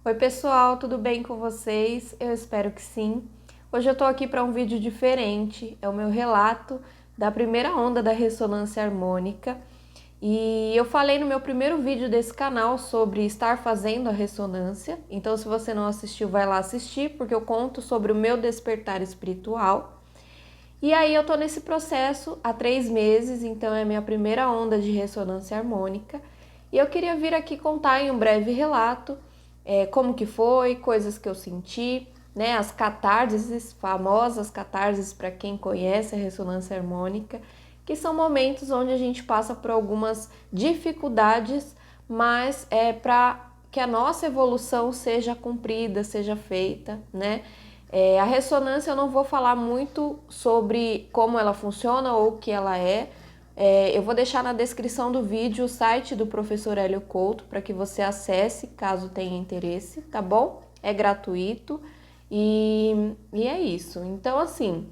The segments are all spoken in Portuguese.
Oi pessoal, tudo bem com vocês? Eu espero que sim. Hoje eu tô aqui para um vídeo diferente, é o meu relato da primeira onda da ressonância harmônica. E eu falei no meu primeiro vídeo desse canal sobre estar fazendo a ressonância, então se você não assistiu, vai lá assistir, porque eu conto sobre o meu despertar espiritual. E aí eu tô nesse processo há 3 meses, então é a minha primeira onda de ressonância harmônica. E eu queria vir aqui contar em um breve relato como que foi, coisas que eu senti, né, as catarses, famosas catarses para quem conhece a ressonância harmônica, que são momentos onde a gente passa por algumas dificuldades, mas é para que a nossa evolução seja cumprida, seja feita, né? A ressonância eu não vou falar muito sobre como ela funciona ou o que ela é. Eu vou deixar na descrição do vídeo o site do professor Hélio Couto para que você acesse caso tenha interesse, tá bom? É gratuito e é isso. Então, assim,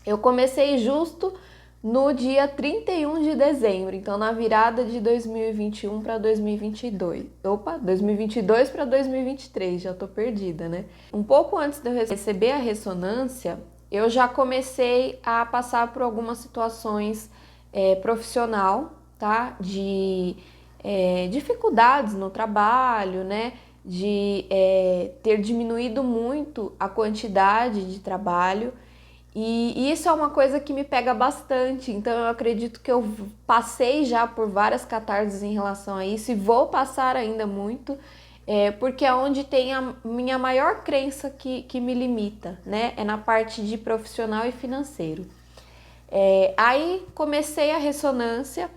eu comecei justo no dia 31 de dezembro, então na virada de 2021 para 2022. Opa, 2022 para 2023, já tô perdida, né? Um pouco antes de eu receber a ressonância, eu já comecei a passar por algumas situações profissional, tá? De dificuldades no trabalho, né? De ter diminuído muito a quantidade de trabalho. E isso é uma coisa que me pega bastante, então eu acredito que eu passei já por várias catarses em relação a isso e vou passar ainda muito, porque é onde tem a minha maior crença que me limita, né? É na parte de profissional e financeiro. Aí comecei a ressonância,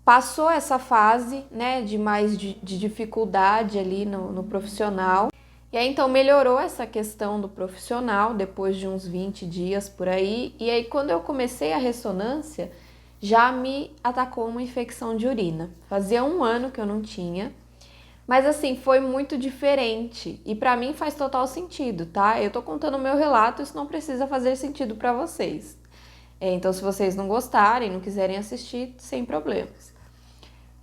passou essa fase, né, de mais de dificuldade ali no profissional. E aí então melhorou essa questão do profissional depois de uns 20 dias por aí. E aí quando eu comecei a ressonância, já me atacou uma infecção de urina. Fazia 1 ano que eu não tinha, mas assim, foi muito diferente. E pra mim faz total sentido, tá? Eu tô contando o meu relato, isso não precisa fazer sentido pra vocês. Então se vocês não gostarem, não quiserem assistir, sem problemas.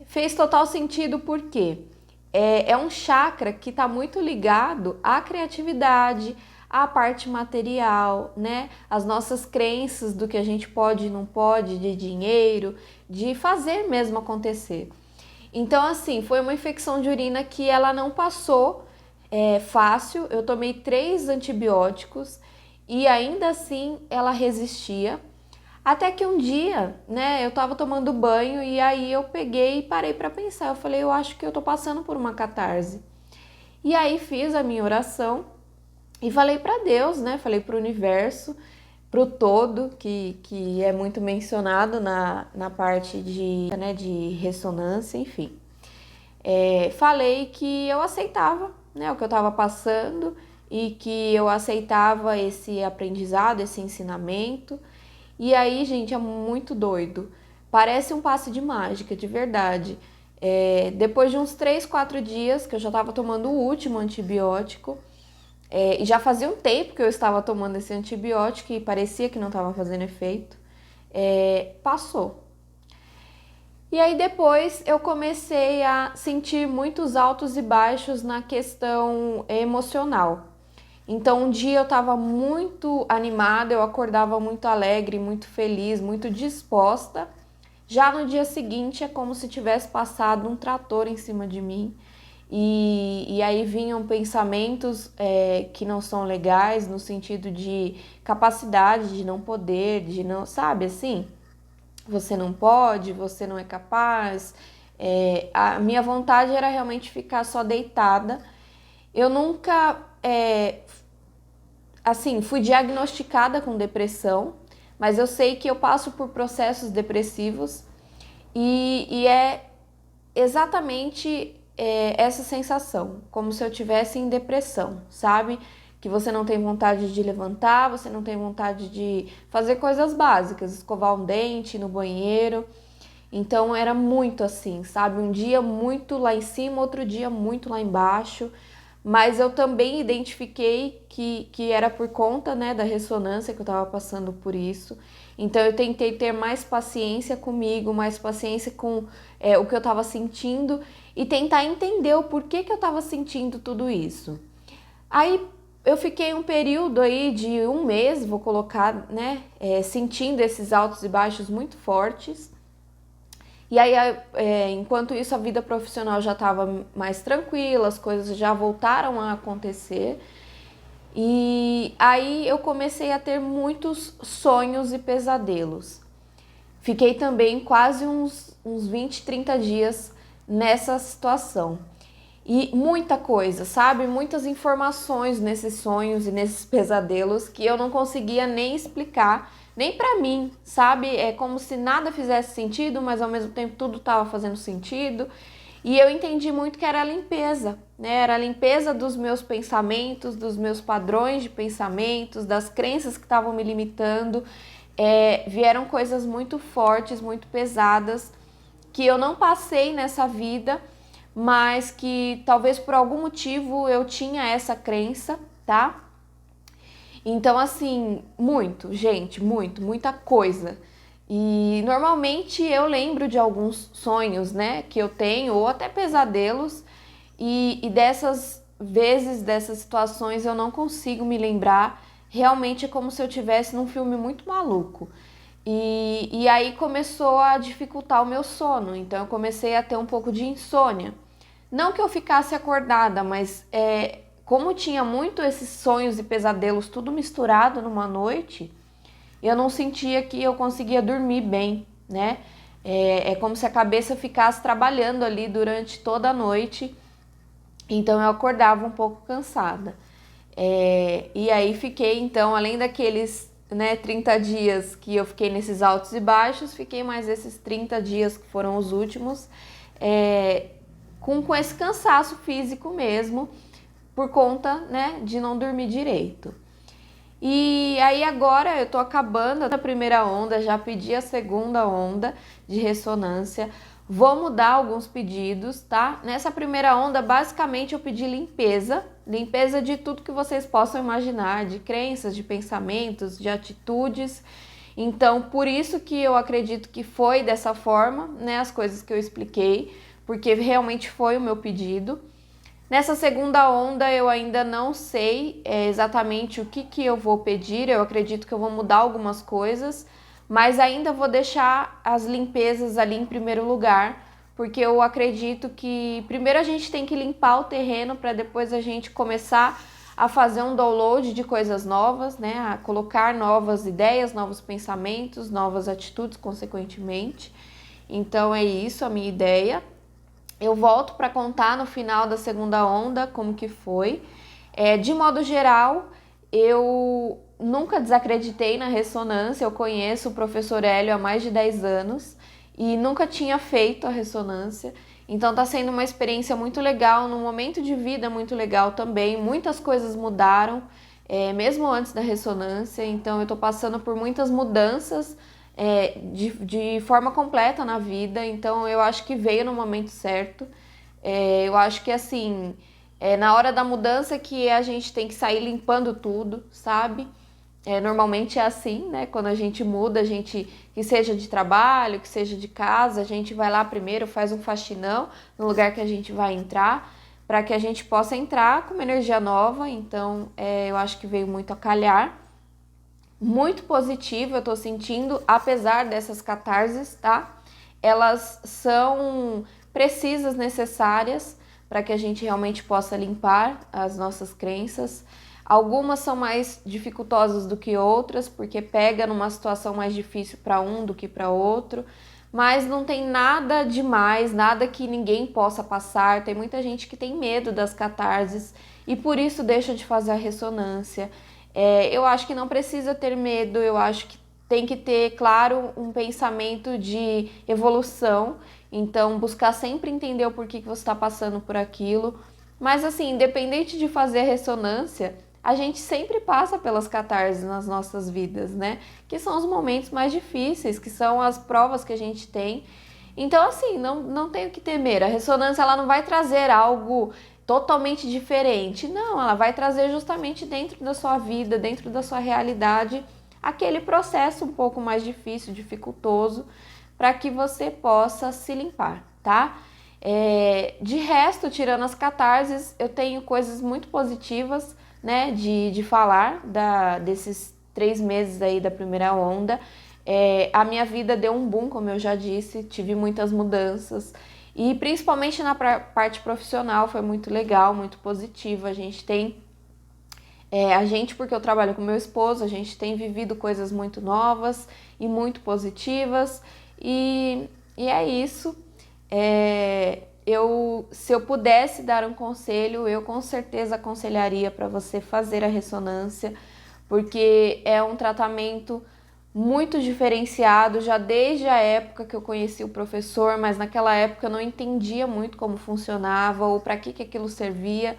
Fez total sentido porque é um chakra que está muito ligado à criatividade, à parte material, né? As nossas crenças do que a gente pode e não pode, de dinheiro, de fazer mesmo acontecer. Então, assim, foi uma infecção de urina que ela não passou fácil. Eu tomei 3 antibióticos e ainda assim ela resistia. Até que um dia, né, eu tava tomando banho e aí eu peguei e parei para pensar. Eu falei, eu acho que eu tô passando por uma catarse. E aí fiz a minha oração e falei para Deus, né, falei para o universo, para o todo, que é muito mencionado na parte de ressonância, enfim. Falei que eu aceitava, né, o que eu tava passando e que eu aceitava esse aprendizado, esse ensinamento. E aí, gente, é muito doido. Parece um passe de mágica, de verdade. Depois de uns 3, 4 dias que eu já estava tomando o último antibiótico, e já fazia um tempo que eu estava tomando esse antibiótico e parecia que não estava fazendo efeito, passou. E aí depois eu comecei a sentir muitos altos e baixos na questão emocional. Então um dia eu estava muito animada, eu acordava muito alegre, muito feliz, muito disposta. Já no dia seguinte é como se tivesse passado um trator em cima de mim. E aí vinham pensamentos que não são legais, no sentido de capacidade, de não poder, de não, sabe assim? Você não pode, você não é capaz. A minha vontade era realmente ficar só deitada. Eu nunca assim, fui diagnosticada com depressão, mas eu sei que eu passo por processos depressivos e é exatamente essa sensação, como se eu tivesse em depressão, sabe? Que você não tem vontade de levantar, você não tem vontade de fazer coisas básicas, escovar um dente, ir no banheiro. Então era muito assim, sabe? Um dia muito lá em cima, outro dia muito lá embaixo. mas eu também identifiquei que era por conta, né, da ressonância que eu estava passando por isso. Então eu tentei ter mais paciência comigo, mais paciência com o que eu estava sentindo e tentar entender o porquê que eu estava sentindo tudo isso. Aí eu fiquei um período aí de um mês, vou colocar, né, sentindo esses altos e baixos muito fortes. E aí, enquanto isso, a vida profissional já estava mais tranquila, as coisas já voltaram a acontecer. E aí eu comecei a ter muitos sonhos e pesadelos. Fiquei também quase uns 20, 30 dias nessa situação. E muita coisa, sabe? Muitas informações nesses sonhos e nesses pesadelos que eu não conseguia nem explicar, nem pra mim, sabe? É como se nada fizesse sentido, mas ao mesmo tempo tudo estava fazendo sentido. E eu entendi muito que era a limpeza, né? Era a limpeza dos meus pensamentos, dos meus padrões de pensamentos, das crenças que estavam me limitando. Vieram coisas muito fortes, muito pesadas, que eu não passei nessa vida, mas que talvez por algum motivo eu tinha essa crença, tá? Então, assim, muito, gente, muita coisa. E normalmente eu lembro de alguns sonhos, né, que eu tenho, ou até pesadelos, e dessas vezes, dessas situações, eu não consigo me lembrar. Realmente é como se eu estivesse num filme muito maluco. E aí começou a dificultar o meu sono, então eu comecei a ter um pouco de insônia. Não que eu ficasse acordada, mas como tinha muito esses sonhos e pesadelos tudo misturado numa noite, eu não sentia que eu conseguia dormir bem, né? É como se a cabeça ficasse trabalhando ali durante toda a noite, então eu acordava um pouco cansada. E aí fiquei, então, além daqueles, né, 30 dias que eu fiquei nesses altos e baixos, fiquei mais esses 30 dias que foram os últimos, com esse cansaço físico mesmo, por conta, né, de não dormir direito. E aí agora eu tô acabando a primeira onda, já pedi a segunda onda de ressonância. Vou mudar alguns pedidos, tá? Nessa primeira onda, basicamente eu pedi limpeza de tudo que vocês possam imaginar, de crenças, de pensamentos, de atitudes. Então, por isso que eu acredito que foi dessa forma, né, as coisas que eu expliquei, porque realmente foi o meu pedido. Nessa segunda onda eu ainda não sei exatamente o que eu vou pedir, eu acredito que eu vou mudar algumas coisas, mas ainda vou deixar as limpezas ali em primeiro lugar, porque eu acredito que primeiro a gente tem que limpar o terreno para depois a gente começar a fazer um download de coisas novas, né? A colocar novas ideias, novos pensamentos, novas atitudes, consequentemente. Então é isso a minha ideia. Eu volto para contar no final da segunda onda como que foi. De modo geral, eu nunca desacreditei na ressonância. Eu conheço o professor Hélio há mais de 10 anos e nunca tinha feito a ressonância. Então está sendo uma experiência muito legal, num momento de vida muito legal também. Muitas coisas mudaram, mesmo antes da ressonância. Então eu estou passando por muitas mudanças de forma completa na vida, então eu acho que veio no momento certo. Eu acho que assim, na hora da mudança que a gente tem que sair limpando tudo, sabe? Normalmente é assim, né? Quando a gente muda, que seja de trabalho, que seja de casa, a gente vai lá primeiro, faz um faxinão no lugar que a gente vai entrar, para que a gente possa entrar com uma energia nova. Então, eu acho que veio muito a calhar. Muito positivo, eu tô sentindo, apesar dessas catarses, tá? Elas são precisas, necessárias, para que a gente realmente possa limpar as nossas crenças. Algumas são mais dificultosas do que outras, porque pega numa situação mais difícil para um do que para outro, mas não tem nada demais, nada que ninguém possa passar. Tem muita gente que tem medo das catarses e por isso deixa de fazer a ressonância. Eu acho que não precisa ter medo, eu acho que tem que ter, claro, um pensamento de evolução, então buscar sempre entender o porquê que você está passando por aquilo. Mas assim, independente de fazer a ressonância, a gente sempre passa pelas catarses nas nossas vidas, né? Que são os momentos mais difíceis, que são as provas que a gente tem. Então assim, não tem o que temer, a ressonância ela não vai trazer algo totalmente diferente. Não, ela vai trazer justamente dentro da sua vida, dentro da sua realidade, aquele processo um pouco mais difícil, dificultoso, para que você possa se limpar, tá? De resto, tirando as catarses, eu tenho coisas muito positivas, né, de falar desses 3 meses aí da primeira onda. A minha vida deu um boom, como eu já disse, tive muitas mudanças e principalmente na parte profissional foi muito legal, muito positiva. Porque eu trabalho com meu esposo, a gente tem vivido coisas muito novas e muito positivas e é isso. Se eu pudesse dar um conselho, eu com certeza aconselharia para você fazer a ressonância, porque é um tratamento muito diferenciado, já desde a época que eu conheci o professor, mas naquela época eu não entendia muito como funcionava ou para que aquilo servia.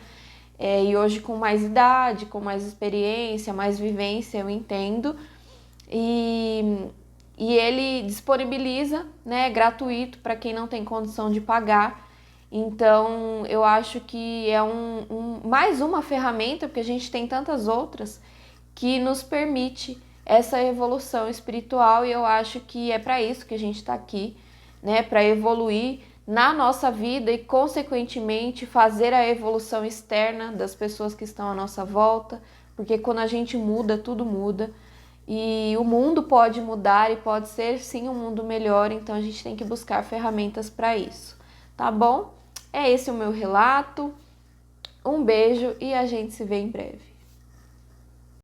E hoje, com mais idade, com mais experiência, mais vivência, eu entendo. E ele disponibiliza, né, gratuito para quem não tem condição de pagar. Então, eu acho que é mais uma ferramenta, porque a gente tem tantas outras, que nos permite essa evolução espiritual, e eu acho que é para isso que a gente está aqui, né, para evoluir na nossa vida e, consequentemente, fazer a evolução externa das pessoas que estão à nossa volta, porque quando a gente muda, tudo muda. E o mundo pode mudar e pode ser sim um mundo melhor, então a gente tem que buscar ferramentas para isso, tá bom? É esse o meu relato. Um beijo e a gente se vê em breve.